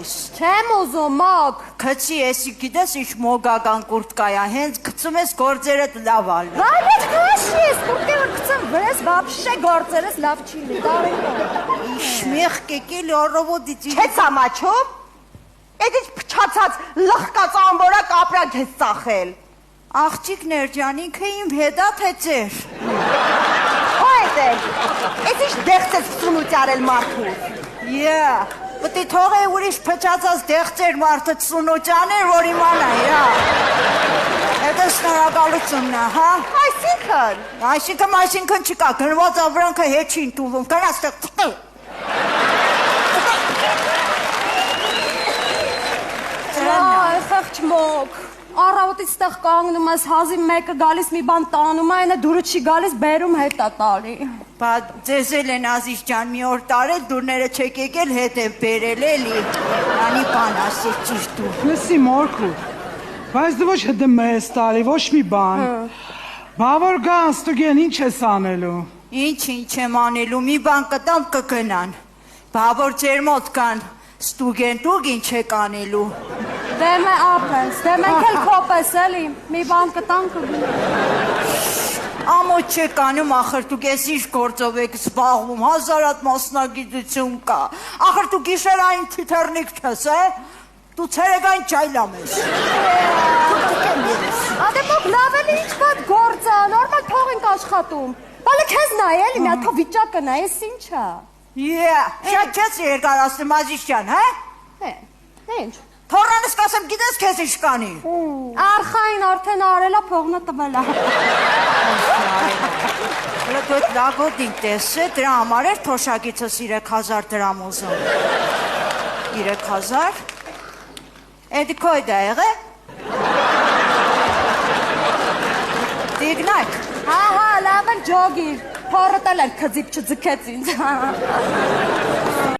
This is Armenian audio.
Չեմ ուզում մոգ։ Քցի էսի գիտես ինչ մոգական կուրտկա է, հենց գցում ես գործերդ լավ ալ։ Վայ, քաշի ես, կուրտկը որ գցեմ վրես, вообще գործերս լավ չի լինի, տարին։ Իշմեղ կեկել առավոտից։ Չէ ծամաչում։ Էդ ինչ փչացած լխկած ամբորակ ապրանք ես ծախել։ Աղջիկներ ջան, ինքը իմ հետա թե ձեր։ Այդ է։ Էդ ինչ դեղցես սունուց արել մարդու։ Պետք է թողե ուրիշ փչացած դեղցեր մարդը սունոճաներ, որ իմանա, Դա շնորհակալությունն է, հա։ Այսինքն չկա, գնված ավրանքը հետ չի ընդունվում, գնաց տեղ։ Այ խեղճ մոգ, առավոտից ստեղ կանգնում ես, հազիվ մեկը գալիս մի բան տանում է, այնը դուրը չի գալիս, բերում հետա տալի։ Բա ձեզ էլ են Ազիզ ջան, մի օր տարել, դուրները չեք եկել, հետ եմ բերել էլի, անի բան ասեց ճիշտ ու։ Լսի մորքու, բայց դու ոչ հետ եմ մեզ տալի, ոչ մի բան, բա որ գան ստուգեն ինչ ես անելու։ Ինչ եմ անելու, մի բան կտամ կգնան, բա որ ձեր մոտ կան, ստուգեն դուք ինչ եք անելու։ Դե մե ապես, դե մենք էլ քոպես էլի, մի բան կտան կգնան։ Ամոթ չեք անում, ախր դուք ես ինչ գործով եք զբաղվում, հազարատ մասնագիտություն կա, ախր դու գիշերային թիթեռնիկ չես, դու ցերեկային ճայլամ ես։ Ադե մոք լավ էլի ինչ կատ գործ է, նորմալ թող ենք աշխատում, բալը քեզ նայ էլի, մի հատ թող վիճակը նայ, ես ինչ է։ Շատ չես երկարացնում Ազիզ ջան, Ինչ։ Թորանս կասեմ գիտես քեզ ինչ կանի։ Արխային արդեն արելա փողնը տվելա։ Հələ դու այդ լագոդին տեսե, դրա համար էր թոշակիցս 3000 դրամ ուզում։ 3000։ Էդի քոյ դա եղե։ Դիգնակ։ Հա, լավ են ջոգիր, փորըտել են քծիպ չձգեց ինձ։